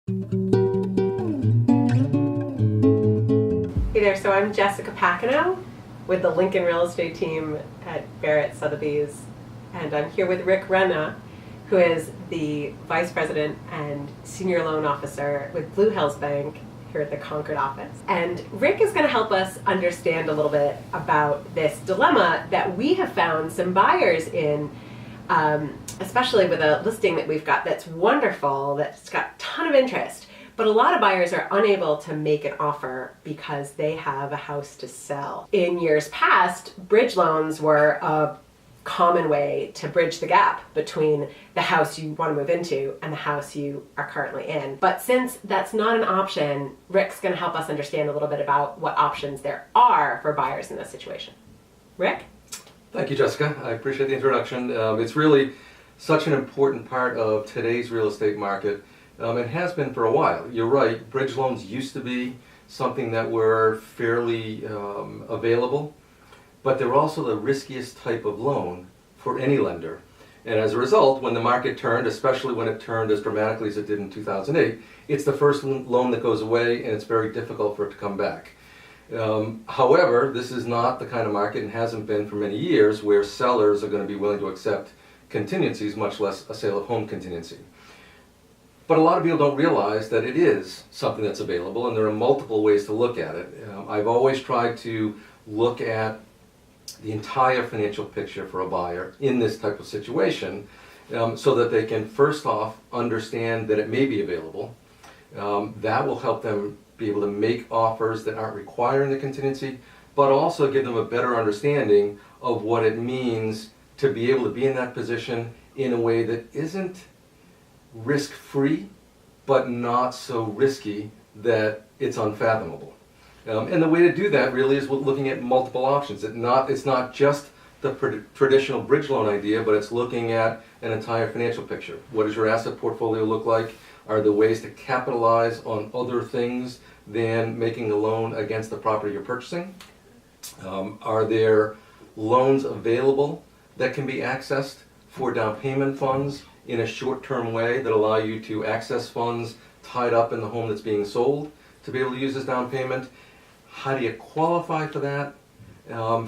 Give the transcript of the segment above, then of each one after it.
Hey there, so I'm Jessica Pacino with the Lincoln Real Estate team at Barrett Sotheby's, and I'm here with Rick Renna, who is the Vice President and Senior Loan Officer with Blue Hills Bank here at the Concord office. And Rick is going to help us understand a little bit about this dilemma that we have found some buyers in, especially with a listing that we've got that's wonderful, that's got a ton of interest. But a lot of buyers are unable to make an offer because they have a house to sell. In years past, bridge loans were a common way to bridge the gap between the house you want to move into and the house you are currently in. But since that's not an option, Rick's going to help us understand a little bit about what options there are for buyers in this situation. Rick? Thank you, Jessica. I appreciate the introduction. It's really such an important part of today's real estate market. It has been for a while. You're right, bridge loans used to be something that were fairly available, but they're also the riskiest type of loan for any lender. And as a result, when the market turned, especially when it turned as dramatically as it did in 2008, it's the first loan that goes away and it's very difficult for it to come back. However, this is not the kind of market, and hasn't been for many years, where sellers are going to be willing to accept contingencies, much less a sale of home contingency. But a lot of people don't realize that it is something that's available, and there are multiple ways to look at it. I've always tried to look at the entire financial picture for a buyer in this type of situation, so that they can first off understand that it may be available. That will help them be able to make offers that aren't requiring the contingency, but also give them a better understanding of what it means to be able to be in that position in a way that isn't risk-free, but not so risky that it's unfathomable. And the way to do that really is with looking at multiple options. It's not just the traditional bridge loan idea, but it's looking at an entire financial picture. What does your asset portfolio look like? Are there ways to capitalize on other things than making a loan against the property you're purchasing? Are there loans available that can be accessed for down payment funds in a short-term way that allow you to access funds tied up in the home that's being sold to be able to use as down payment? How do you qualify for that,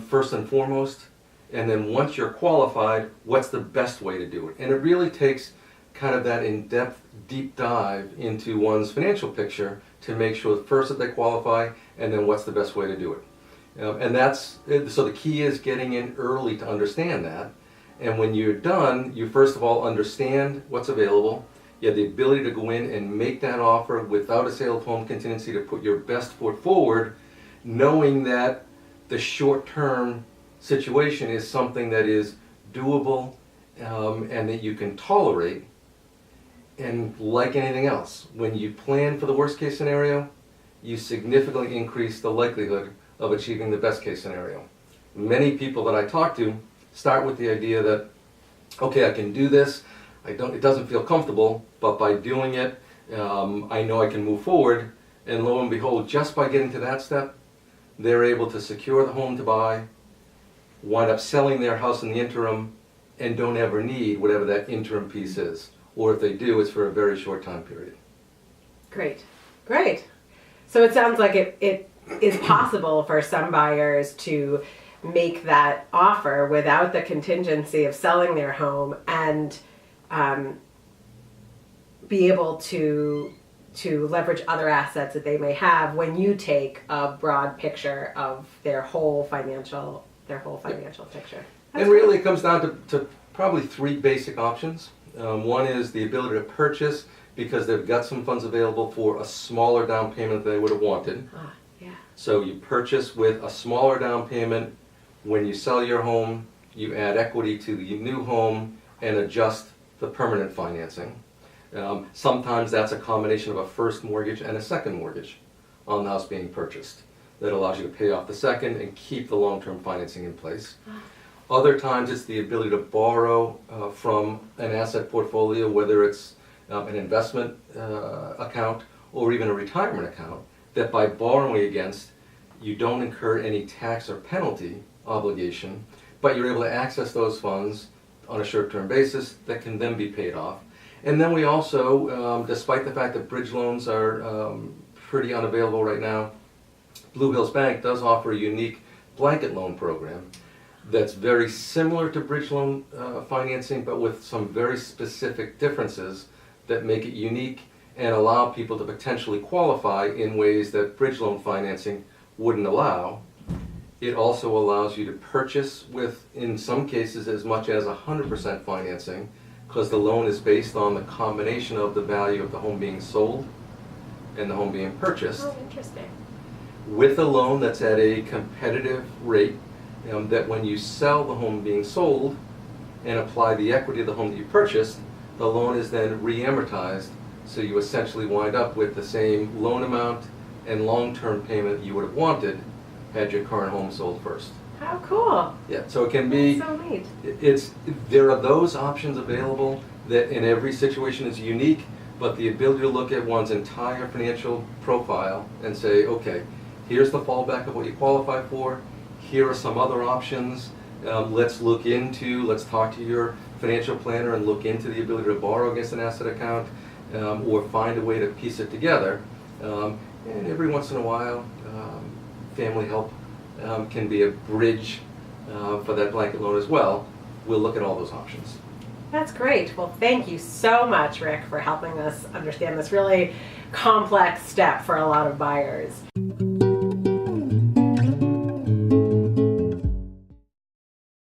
first and foremost? And then once you're qualified, what's the best way to do it? And it really takes kind of that in-depth, deep dive into one's financial picture to make sure first that they qualify, and then what's the best way to do it. So the key is getting in early to understand that. And when you're done, you first of all understand what's available. You have the ability to go in and make that offer without a sale of home contingency, to put your best foot forward, knowing that the short-term situation is something that is doable, and that you can tolerate. And like anything else, when you plan for the worst-case scenario, you significantly increase the likelihood of achieving the best-case scenario. Many people that I talk to start with the idea that, okay, I can do this, it doesn't feel comfortable, but by doing it, I know I can move forward, and lo and behold, just by getting to that step, they're able to secure the home to buy, wind up selling their house in the interim, and don't ever need whatever that interim piece is. Or if they do, it's for a very short time period. Great, great. So it sounds like it is possible for some buyers to make that offer without the contingency of selling their home, and be able to leverage other assets that they may have when you take a broad picture of their whole financial picture. And really it comes down to probably three basic options. One is the ability to purchase because they've got some funds available for a smaller down payment than they would have wanted. Yeah. So you purchase with a smaller down payment. When you sell your home, you add equity to the new home and adjust the permanent financing. Sometimes that's a combination of a first mortgage and a second mortgage on the house being purchased. That allows you to pay off the second and keep the long-term financing in place. Other times it's the ability to borrow from an asset portfolio, whether it's an investment account or even a retirement account, that by borrowing against, you don't incur any tax or penalty obligation, but you're able to access those funds on a short-term basis that can then be paid off. And then we also, despite the fact that bridge loans are pretty unavailable right now, Blue Hills Bank does offer a unique blanket loan program that's very similar to bridge loan financing, but with some very specific differences that make it unique and allow people to potentially qualify in ways that bridge loan financing wouldn't allow. It also allows you to purchase with, in some cases, as much as 100% financing, because the loan is based on the combination of the value of the home being sold and the home being purchased, Oh, interesting. with a loan that's at a competitive rate, that when you sell the home being sold and apply the equity of the home that you purchased, the loan is then re-amortized, so you essentially wind up with the same loan amount and long-term payment you would have wanted had your current home sold first. How cool. Yeah, so it can be, That's so neat. there are those options available that in every situation is unique, but the ability to look at one's entire financial profile and say, okay, here's the fallback of what you qualify for, here are some other options, let's talk to your financial planner and look into the ability to borrow against an asset account, or find a way to piece it together. And every once in a while, family help can be a bridge for that blanket loan as well. We'll look at all those options. That's great. Well, thank you so much, Rick, for helping us understand this really complex step for a lot of buyers.